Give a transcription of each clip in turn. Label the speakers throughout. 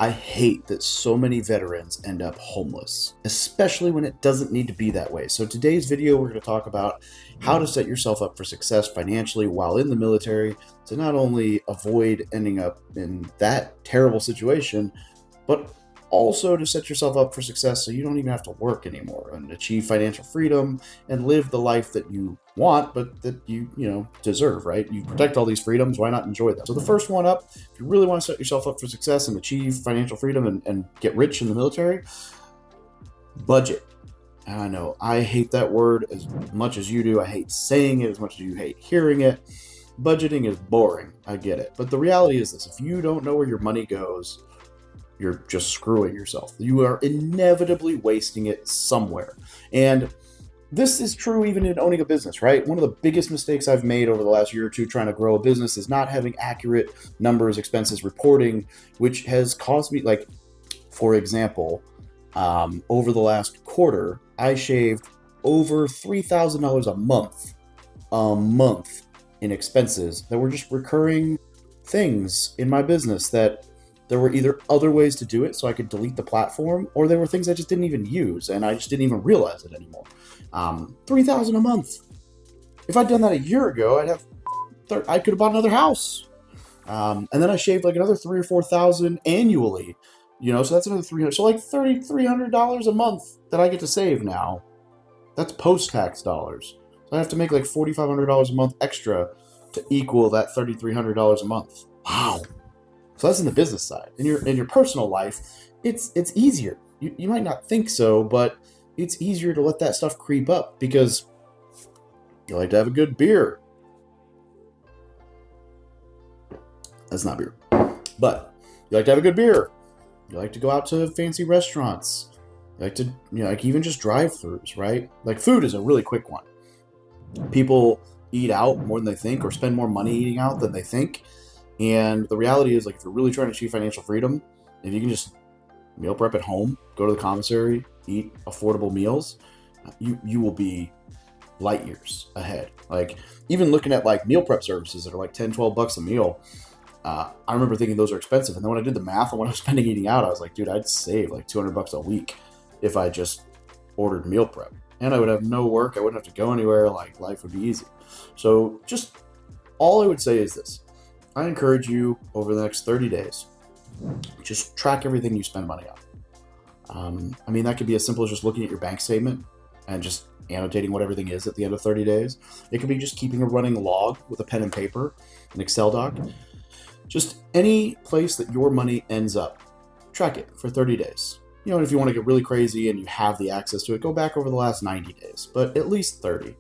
Speaker 1: I hate that so many veterans end up homeless, especially when it doesn't need to be that way. So today's video, we're going to talk about how to set yourself up for success financially while in the military to not only avoid ending up in that terrible situation, but also to set yourself up for success so you don't even have to work anymore and achieve financial freedom and live the life that you want, but that you deserve, right? You protect all these freedoms, why not enjoy them? So the first one up, if you really want to set yourself up for success and achieve financial freedom and get rich in the military, budget. And I know I hate that word as much as you do. I hate saying it as much as you hate hearing it. Budgeting is boring, I get it. But the reality is this: if you don't know where your money goes, you're just screwing yourself. You are inevitably wasting it somewhere. And this is true even in owning a business, right? One of the biggest mistakes I've made over the last year or two trying to grow a business is not having accurate numbers, expenses, reporting, which has caused me, like, for example, over the last quarter, I shaved over $3,000 a month in expenses that were just recurring things in my business that there were either other ways to do it so I could delete the platform, or there were things I just didn't even use and I just didn't even realize it anymore. $3,000 a month. If I'd done that a year ago, I could have bought another house. And then I shaved like another $3,000 or $4,000 annually. So that's another $300. So like $300 a month that I get to save now. That's post-tax dollars. So I have to make like $4,500 a month extra to equal that $3,300 a month. Wow. So that's in the business side. In your personal life, it's easier. You might not think so, but it's easier to let that stuff creep up because you like to have a good beer. That's not beer. But you like to have a good beer. You like to go out to fancy restaurants. You like to, like even just drive-thrus, right? Like food is a really quick one. People eat out more than they think or spend more money eating out than they think. And the reality is, like, if you're really trying to achieve financial freedom, if you can just meal prep at home, go to the commissary, eat affordable meals, you will be light years ahead. Like, even looking at like meal prep services that are like $10-12 a meal, I remember thinking those are expensive. And then when I did the math on what I was spending eating out, I was like, dude, I'd save like $200 a week if I just ordered meal prep. And I would have no work. I wouldn't have to go anywhere. Like, life would be easy. So just all I would say is this. I encourage you over the next 30 days, just track everything you spend money on. That could be as simple as just looking at your bank statement and just annotating what everything is at the end of 30 days. It could be just keeping a running log with a pen and paper, an Excel doc. Just any place that your money ends up, track it for 30 days. And if you want to get really crazy and you have the access to it, go back over the last 90 days, but at least 30,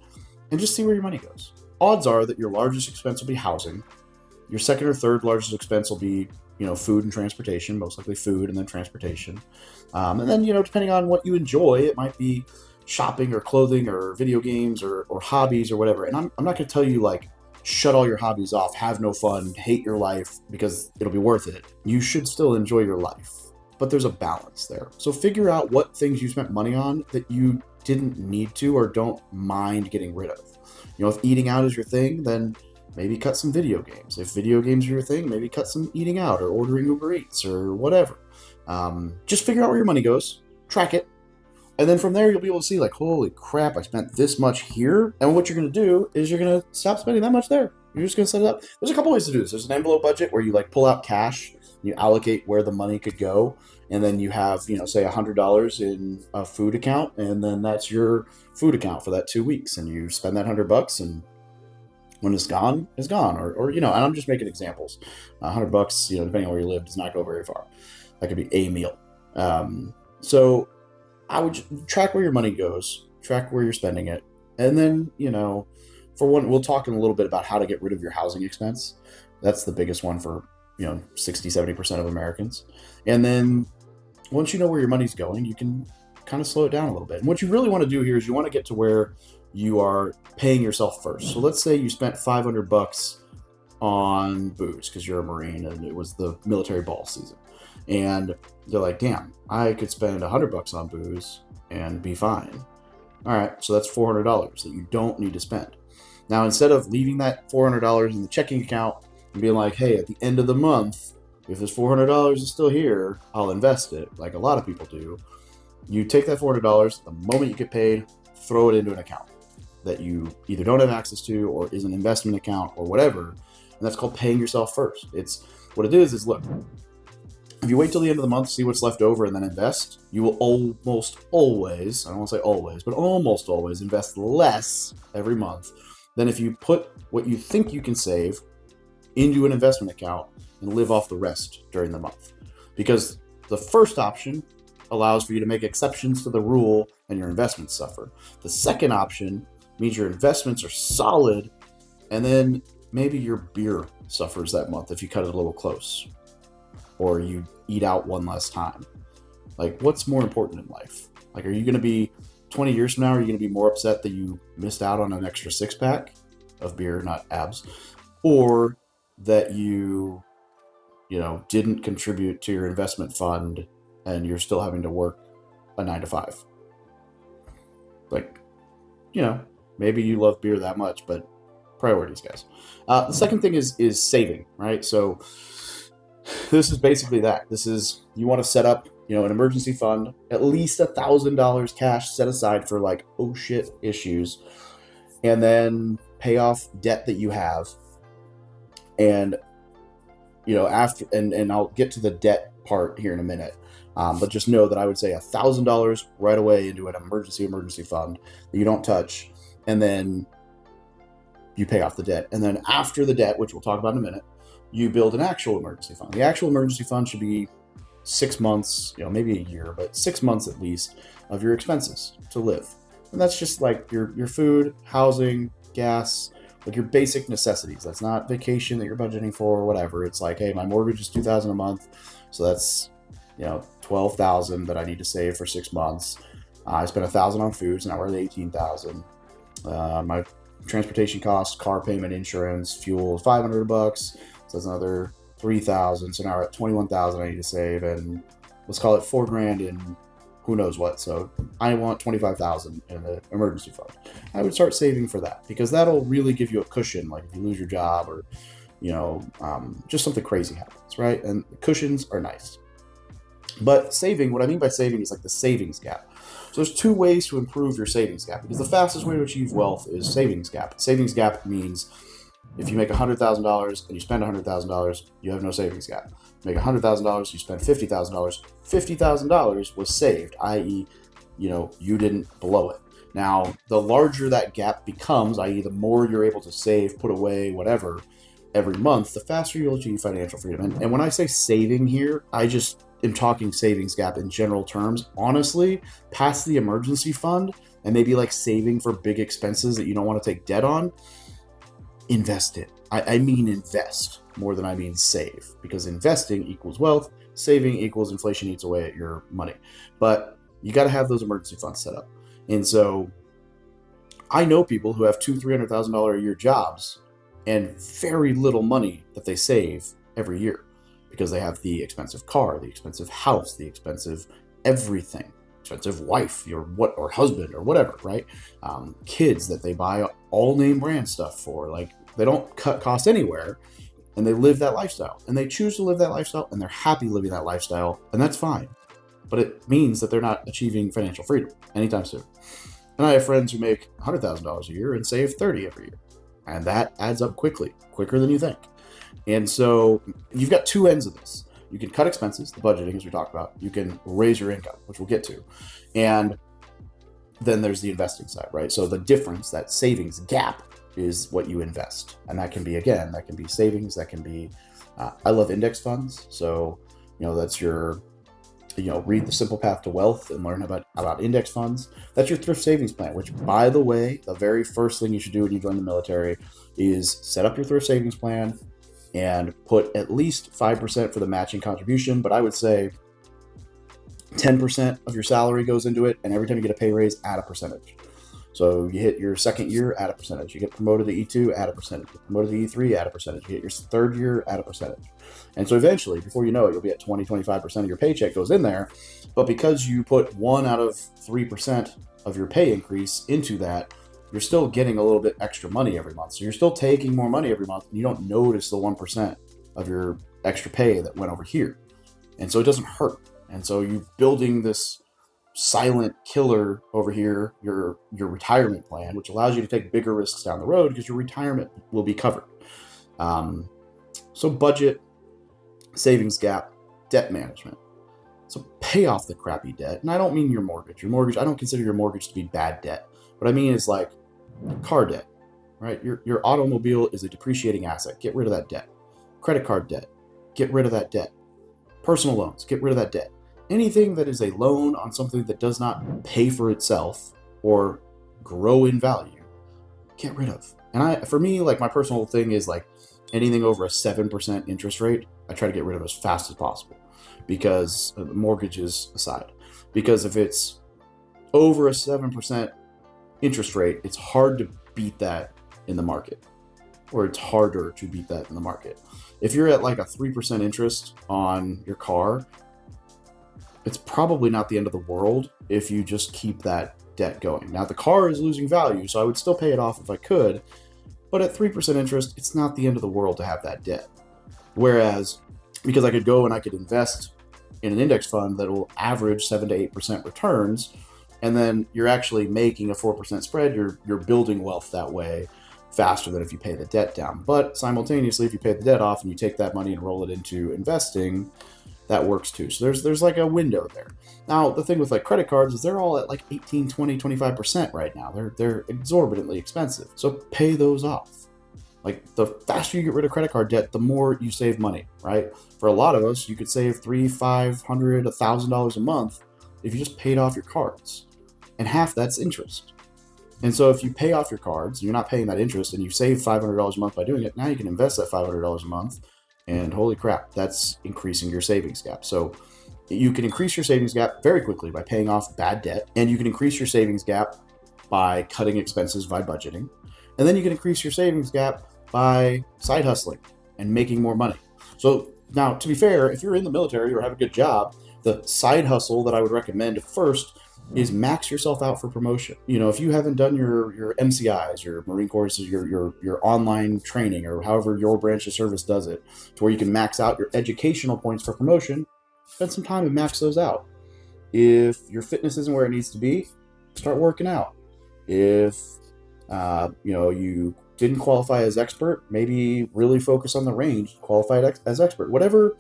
Speaker 1: and just see where your money goes. Odds are that your largest expense will be housing. Your second or third largest expense will be, food and transportation, most likely food and then transportation. And then, depending on what you enjoy, it might be shopping or clothing or video games or hobbies or whatever. And I'm not going to tell you, like, shut all your hobbies off, have no fun, hate your life because it'll be worth it. You should still enjoy your life, but there's a balance there. So figure out what things you spent money on that you didn't need to or don't mind getting rid of. If eating out is your thing, then maybe cut some video games. If video games are your thing, maybe cut some eating out or ordering Uber Eats or whatever. Just figure out where your money goes, track it, and then from there you'll be able to see, like, holy crap, I spent this much here. And what you're going to do is you're going to stop spending that much there. You're just going to set it up. There's a couple ways to do this. There's an envelope budget where you like pull out cash, you allocate where the money could go, and then you have, say $100 in a food account, and then that's your food account for that 2 weeks, and you spend that $100, and when it's gone, it's gone. Or and I'm just making examples. $100, depending on where you live, does not go very far. That could be a meal. So I would track where your money goes, track where you're spending it. And then, for one, we'll talk in a little bit about how to get rid of your housing expense. That's the biggest one for, 60-70% of Americans. And then once you know where your money's going, you can kind of slow it down a little bit. And what you really want to do here is you want to get to where you are paying yourself first. So let's say you spent $500 on booze because you're a Marine and it was the military ball season. And they're like, damn, I could spend $100 on booze and be fine. All right, so that's $400 that you don't need to spend. Now, instead of leaving that $400 in the checking account and being like, hey, at the end of the month, if this $400 is still here, I'll invest it, like a lot of people do. You take that $400, the moment you get paid, throw it into an account that you either don't have access to or is an investment account or whatever. And that's called paying yourself first. It's what it is look, if you wait till the end of the month, see what's left over and then invest, you will almost always, I don't want to say always, but almost always invest less every month than if you put what you think you can save into an investment account and live off the rest during the month. Because the first option allows for you to make exceptions to the rule and your investments suffer. The second option means your investments are solid, and then maybe your beer suffers that month if you cut it a little close, or you eat out one less time. Like, what's more important in life? Like, are you going to be 20 years from now, are you going to be more upset that you missed out on an extra 6-pack of beer, not abs, or that you didn't contribute to your investment fund and you're still having to work a 9 to 5? Like, maybe you love beer that much, but priorities, guys. The second thing is saving, right? So this is basically that. This is, you want to set up, an emergency fund, at least $1,000 cash set aside for like, oh shit issues, and then pay off debt that you have. And, after, and I'll get to the debt part here in a minute. But just know that I would say $1,000 right away into an emergency fund that you don't touch, and then you pay off the debt. And then after the debt, which we'll talk about in a minute, you build an actual emergency fund. The actual emergency fund should be 6 months, maybe a year, but 6 months at least of your expenses to live. And that's just like your food, housing, gas, like your basic necessities. That's not vacation that you're budgeting for or whatever. It's like, hey, my mortgage is $2,000 a month, so that's $12,000 that I need to save for 6 months. I spent $1,000 on food, so now we're at $18,000. My transportation costs, car payment, insurance, fuel, $500. So that's another $3,000. So now we're at $21,000 I need to save, and let's call it $4,000 in who knows what. So I want $25,000 in an emergency fund. I would start saving for that, because that'll really give you a cushion. Like if you lose your job or just something crazy happens, right? And cushions are nice. But saving, what I mean by saving is like the savings gap. So there's 2 ways to improve your savings gap, because the fastest way to achieve wealth is savings gap. Savings gap means if you make $100,000 and you spend $100,000, you have no savings gap. You make $100,000, you spend $50,000. $50,000 was saved, i.e., you didn't blow it. Now, the larger that gap becomes, i.e., the more you're able to save, put away, whatever, every month, the faster you'll achieve financial freedom. And when I say saving here, I just am talking savings gap in general terms. Honestly, past the emergency fund and maybe like saving for big expenses that you don't want to take debt on, invest it. I mean invest more than I mean save, because investing equals wealth, saving equals inflation eats away at your money. But you got to have those emergency funds set up. And so I know people who have $200,000-$300,000 a year jobs and very little money that they save every year, because they have the expensive car, the expensive house, the expensive everything, expensive wife or husband or whatever, right? Kids that they buy all name brand stuff for. Like, they don't cut costs anywhere, and they live that lifestyle, and they choose to live that lifestyle, and they're happy living that lifestyle, and that's fine. But it means that they're not achieving financial freedom anytime soon. And I have friends who make $100,000 a year and save $30,000 every year, and that adds up quickly, quicker than you think. And so you've got 2 ends of this. You can cut expenses, the budgeting, as we talked about. You can raise your income, which we'll get to. And then there's the investing side, right? So the difference, that savings gap, is what you invest. And that can be, again, that can be savings, that can be, I love index funds. So, that's your, read The Simple Path to Wealth and learn about index funds. That's your thrift savings plan, which, by the way, the very first thing you should do when you join the military is set up your thrift savings plan and put at least 5% for the matching contribution. But I would say 10% of your salary goes into it, and every time you get a pay raise, add a percentage. So you hit your second year, add a percentage. You get promoted to E2, add a percentage. You get promoted to E3, add a percentage. You hit your third year, add a percentage. And so eventually, before you know it, you'll be at 20-25% of your paycheck goes in there. But because you put 1 out of 3% of your pay increase into that, you're still getting a little bit extra money every month. So you're still taking more money every month, and you don't notice the 1% of your extra pay that went over here. And so it doesn't hurt. And so you're building this silent killer over here, your retirement plan, which allows you to take bigger risks down the road because your retirement will be covered. So budget, savings gap, debt management. So pay off the crappy debt. And I don't mean your mortgage. Your mortgage, I don't consider your mortgage to be bad debt. What I mean is like car debt, right? Your automobile is a depreciating asset. Get rid of that debt. Credit card debt. Get rid of that debt. Personal loans. Get rid of that debt. Anything that is a loan on something that does not pay for itself or grow in value, get rid of. And for me, like my personal thing is like anything over a 7% interest rate, I try to get rid of as fast as possible, because mortgages aside, because if it's over a 7% interest rate, it's hard to beat that in the market, or it's harder to beat that in the market. If you're at like a 3% interest on your car, it's probably not the end of the world if you just keep that debt going. Now the car is losing value, so I would still pay it off if I could, but at 3% interest, it's not the end of the world to have that debt. Whereas, because I could go and I could invest in an index fund that will average 7 to 8% returns, and then you're actually making a 4% spread, you're building wealth that way faster than if you pay the debt down. But simultaneously, if you pay the debt off and you take that money and roll it into investing, that works too. So there's like a window there. Now, the thing with like credit cards is they're all at like 18, 20, 25% right now. They're exorbitantly expensive. So pay those off. Like the faster you get rid of credit card debt, the more you save money, right? For a lot of us, you could save $300, $500, $1,000 a month if you just paid off your cards. And half that's interest. And so if you pay off your cards, you're not paying that interest, and you save $500 a month by doing it, now you can invest that $500 a month. And holy crap, that's increasing your savings gap. So you can increase your savings gap very quickly by paying off bad debt. And you can increase your savings gap by cutting expenses by budgeting. And then you can increase your savings gap by side hustling and making more money. So now, to be fair, if you're in the military or have a good job, the side hustle that I would recommend first is max yourself out for promotion. You know, if you haven't done your MCIs, your Marine courses, your online training, or however your branch of service does it, to where you can max out your educational points for promotion, spend some time and max those out. If your fitness isn't where it needs to be, start working out. If you didn't qualify as expert, maybe really focus on the range, qualified as expert. Whatever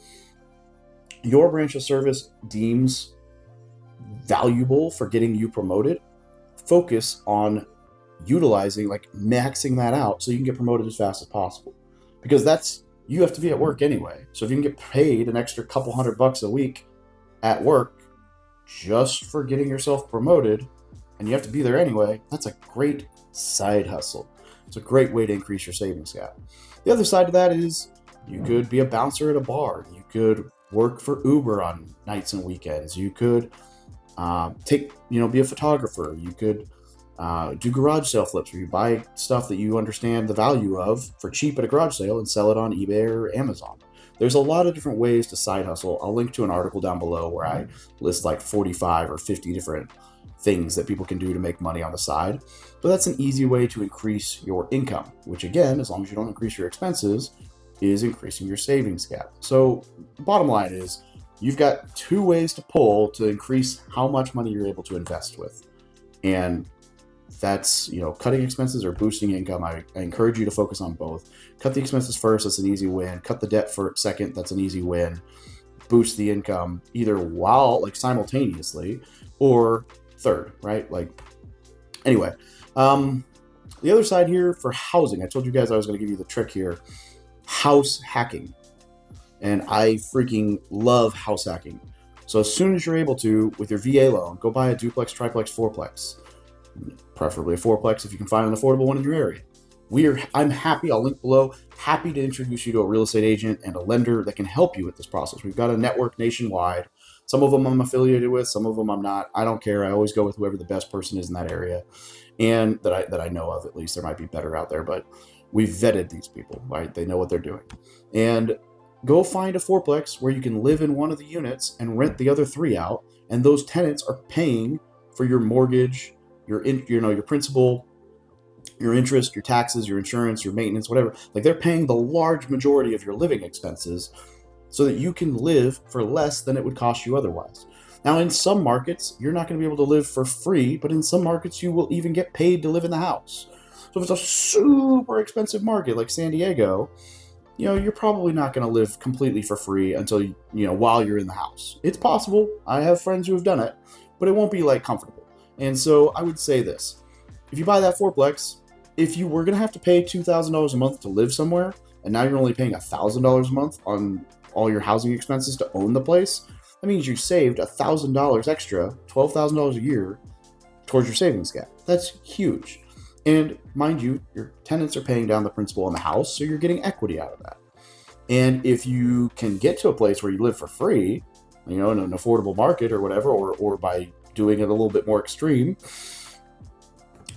Speaker 1: your branch of service deems valuable for getting you promoted, focus on utilizing, like maxing that out so you can get promoted as fast as possible. Because you have to be at work anyway. So if you can get paid an extra couple $100 a week at work just for getting yourself promoted, and you have to be there anyway, that's a great side hustle. It's a great way to increase your savings gap. The other side of that is you could be a bouncer at a bar. You could work for Uber on nights and weekends. You could be a photographer. You could do garage sale flips, where you buy stuff that you understand the value of for cheap at a garage sale and sell it on eBay or Amazon. There's a lot of different ways to side hustle. I'll link to an article down below where I list like 45 or 50 different things that people can do to make money on the side. But that's an easy way to increase your income, which again, as long as you don't increase your expenses, is increasing your savings gap. So bottom line is, you've got two ways to pull to increase how much money you're able to invest with. And that's, cutting expenses or boosting income. I encourage you to focus on both. Cut the expenses first, that's an easy win. Cut the debt for second, that's an easy win. Boost the income either simultaneously, or third, right? Anyway, the other side here for housing, I told you guys I was going to give you the trick here. House hacking. And I freaking love house hacking. So as soon as you're able to, with your VA loan, go buy a duplex, triplex, fourplex. Preferably a fourplex if you can find an affordable one in your area. I'm happy, I'll link below, happy to introduce you to a real estate agent and a lender that can help you with this process. We've got a network nationwide. Some of them I'm affiliated with, some of them I'm not. I don't care. I always go with whoever the best person is in that area, and that I know of. At least there might be better out there, but we've vetted these people, right? They know what they're doing. And go find a fourplex where you can live in one of the units and rent the other 3 out, and those tenants are paying for your mortgage, your principal, your interest, your taxes, your insurance, your maintenance, whatever. Like, they're paying the large majority of your living expenses, so that you can live for less than it would cost you otherwise. Now, in some markets, you're not going to be able to live for free, but in some markets, you will even get paid to live in the house. So if it's a super expensive market like San Diego, you're probably not going to live completely for free until, while you're in the house. It's possible. I have friends who have done it, but it won't be like comfortable. And so I would say this: if you buy that fourplex, if you were going to have to pay $2,000 a month to live somewhere, and now you're only paying $1,000 a month on all your housing expenses to own the place, that means you saved $1,000 extra, $12,000 a year towards your savings gap. That's huge. And mind you, your tenants are paying down the principal on the house, so you're getting equity out of that. And if you can get to a place where you live for free, in an affordable market or whatever, or by doing it a little bit more extreme.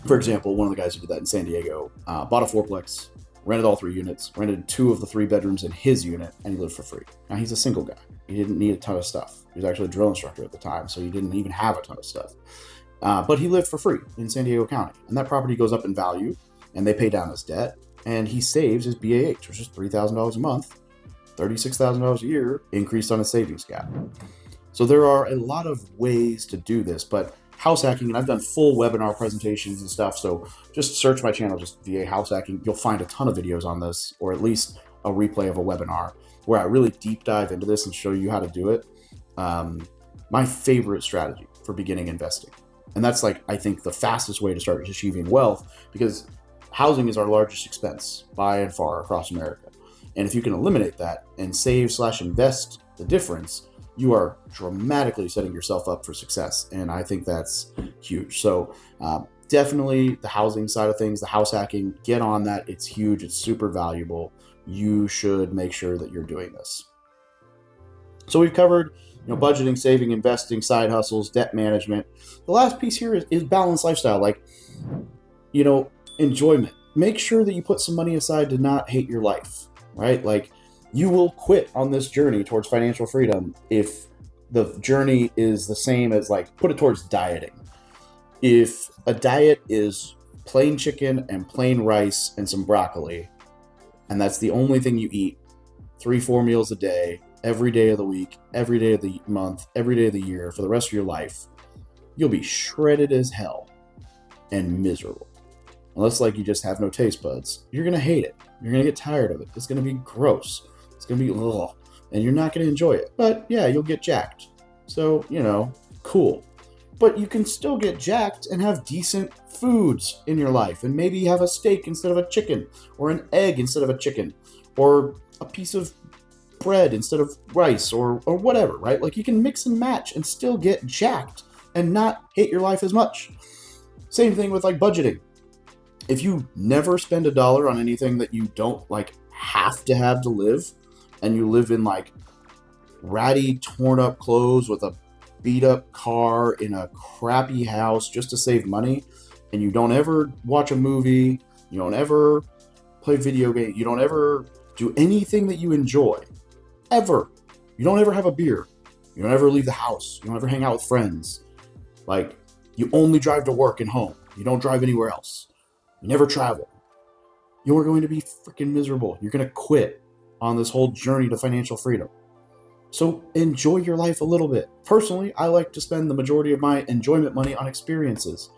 Speaker 1: For example, one of the guys who did that in San Diego bought a fourplex, rented all 3 units, rented 2 of the 3 bedrooms in his unit, and he lived for free. Now, he's a single guy. He didn't need a ton of stuff. He was actually a drill instructor at the time, so he didn't even have a ton of stuff. But he lived for free in San Diego County, and that property goes up in value, and they pay down his debt, and he saves his BAH, which is $3,000 a month, $36,000 a year, increased on his savings gap. So there are a lot of ways to do this, but house hacking, and I've done full webinar presentations and stuff, so just search my channel, just VA house hacking. You'll find a ton of videos on this, or at least a replay of a webinar where I really deep dive into this and show you how to do it. My favorite strategy for beginning investing. And that's I think the fastest way to start achieving wealth, because housing is our largest expense by and far across America. And if you can eliminate that and save/invest the difference, you are dramatically setting yourself up for success. And I think that's huge. So definitely the housing side of things, the house hacking, get on that. It's huge. It's super valuable. You should make sure that you're doing this. So we've covered budgeting, saving, investing, side hustles, debt management. The last piece here is balanced lifestyle, enjoyment. Make sure that you put some money aside to not hate your life, right? You will quit on this journey towards financial freedom if the journey is the same as put it towards dieting. If a diet is plain chicken and plain rice and some broccoli, and that's the only thing you eat 3-4 meals a day, every day of the week, every day of the month, every day of the year, for the rest of your life, you'll be shredded as hell and miserable. Unless you just have no taste buds, you're going to hate it. You're going to get tired of it. It's going to be gross. It's going to be ugh, and you're not going to enjoy it. But yeah, you'll get jacked. So, cool. But you can still get jacked and have decent foods in your life, and maybe have a steak instead of a chicken, or an egg instead of a chicken, or a piece of bread instead of rice, or whatever, right? You can mix and match and still get jacked and not hate your life as much. Same thing with budgeting. If you never spend $1 on anything that you don't have to have to live, and you live in ratty, torn up clothes with a beat up car in a crappy house just to save money, and you don't ever watch a movie, you don't ever play video games, you don't ever do anything that you enjoy, ever. You don't ever have a beer. You don't ever leave the house. You don't ever hang out with friends. You only drive to work and home. You don't drive anywhere else. You never travel. You're going to be freaking miserable. You're going to quit on this whole journey to financial freedom. So enjoy your life a little bit. Personally, I like to spend the majority of my enjoyment money on experiences.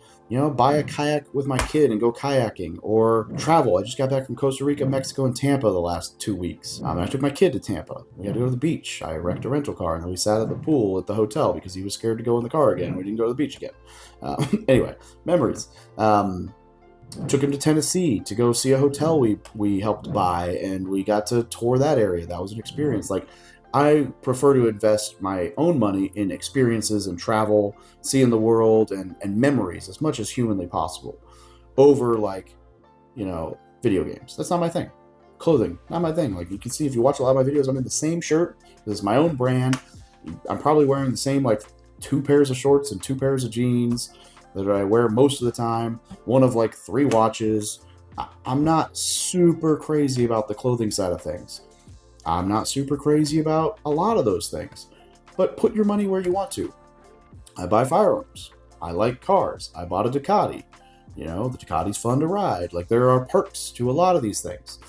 Speaker 1: Buy a kayak with my kid and go kayaking, or travel. I just got back from Costa Rica, Mexico, and Tampa the last 2 weeks. I took my kid to Tampa. We had to go to the beach. I wrecked a rental car, and then we sat at the pool at the hotel because he was scared to go in the car again. We didn't go to the beach again. Anyway, memories. Took him to Tennessee to go see a hotel we helped buy, and we got to tour that area. That was an experience. I prefer to invest my own money in experiences and travel, seeing the world, and memories as much as humanly possible over video games. That's not my thing. Clothing, not my thing. You can see if you watch a lot of my videos, I'm in the same shirt. This is my own brand. I'm probably wearing the same 2 pairs of shorts and 2 pairs of jeans that I wear most of the time. One of 3 watches. I'm not super crazy about the clothing side of things. I'm not super crazy about a lot of those things, but put your money where you want to. I buy firearms. I like cars. I bought a Ducati. The Ducati's fun to ride. There are perks to a lot of these things.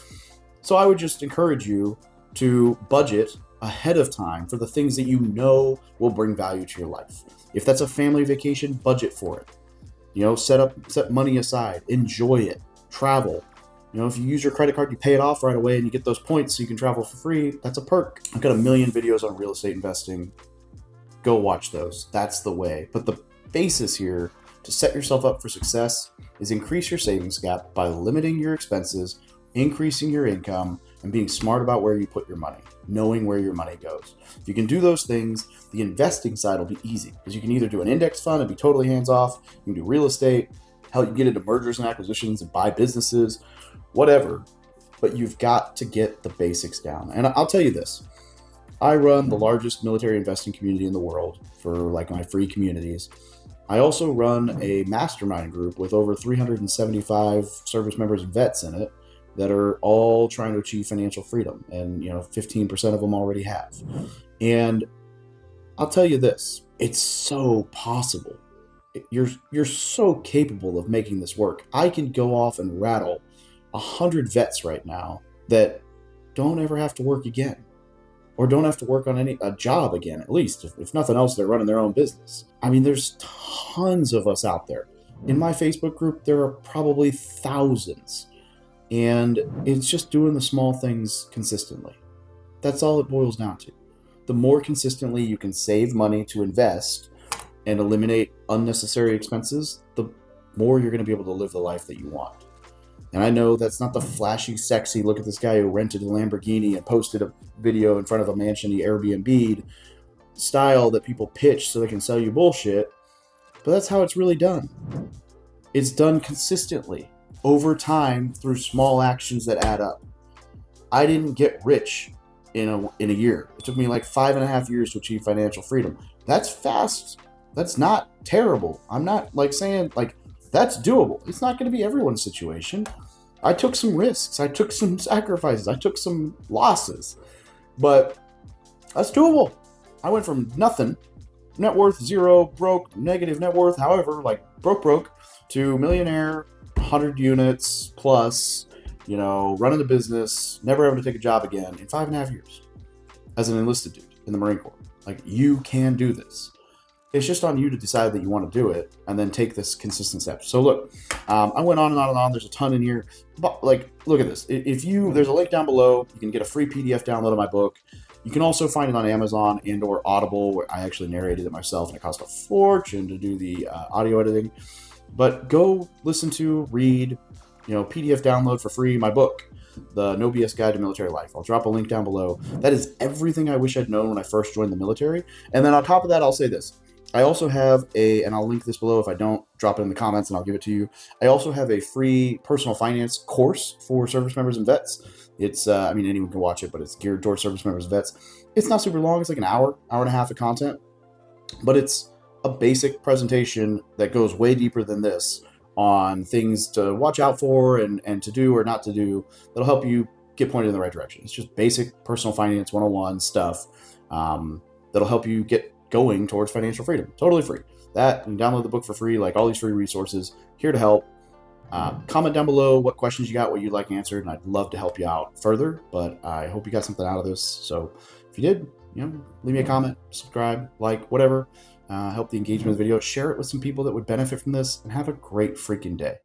Speaker 1: So I would just encourage you to budget ahead of time for the things that you know will bring value to your life. If that's a family vacation, budget for it. Set money aside, enjoy it, travel. If you use your credit card, you pay it off right away and you get those points so you can travel for free. That's a perk. I've got a million videos on real estate investing. Go watch those. That's the way. But the basis here to set yourself up for success is increase your savings gap by limiting your expenses, increasing your income, and being smart about where you put your money, knowing where your money goes. If you can do those things, the investing side will be easy because you can either do an index fund and be totally hands-off, you can do real estate, hell, you can get into mergers and acquisitions and buy businesses, whatever, but you've got to get the basics down. And I'll tell you this, I run the largest military investing community in the world for like my free communities. I also run a mastermind group with over 375 service members and vets in it that are all trying to achieve financial freedom. And, 15% of them already have. And I'll tell you this, it's so possible. You're so capable of making this work. I can go off and rattle 100 vets right now that don't ever have to work again, or don't have to work on a job again, at least. If nothing else, they're running their own business. I mean, there's tons of us out there. In my Facebook group, there are probably thousands. And it's just doing the small things consistently. That's all it boils down to. The more consistently you can save money to invest and eliminate unnecessary expenses, the more you're going to be able to live the life that you want. And I know that's not the flashy, sexy, look at this guy who rented a Lamborghini and posted a video in front of a mansion he Airbnb'd style that people pitch so they can sell you bullshit. But that's how it's really done. It's done consistently over time through small actions that add up. I didn't get rich in a year. It took me like 5.5 years to achieve financial freedom. That's fast. That's not terrible. I'm not saying that's doable. It's not going to be everyone's situation. I took some risks. I took some sacrifices. I took some losses, but that's doable. I went from nothing, net worth zero, broke, negative net worth, however, broke, to millionaire, 100 units plus, running the business, never having to take a job again in 5.5 years as an enlisted dude in the Marine Corps. You can do this. It's just on you to decide that you want to do it and then take this consistent step. So look, I went on and on and on. There's a ton in here, but look at this. There's a link down below. You can get a free PDF download of my book. You can also find it on Amazon and or Audible, where I actually narrated it myself, and it cost a fortune to do the audio editing. But go listen to, read, PDF download for free my book, The No BS Guide to Military Life. I'll drop a link down below. That is everything I wish I'd known when I first joined the military. And then on top of that, I'll say this. I also have and I'll link this below if I don't, drop it in the comments and I'll give it to you. I also have a free personal finance course for service members and vets. It's, anyone can watch it, but it's geared towards service members and vets. It's not super long. It's like an hour and a half of content, but it's a basic presentation that goes way deeper than this on things to watch out for and to do or not to do that'll help you get pointed in the right direction. It's just basic personal finance 101 stuff that'll help you get going towards financial freedom. Totally free. That, you can download the book for free, all these free resources, here to help. Comment down below what questions you got, what you'd like answered, and I'd love to help you out further, but I hope you got something out of this. So if you did, leave me a comment, subscribe, whatever. Help the engagement of the video, share it with some people that would benefit from this, and have a great freaking day.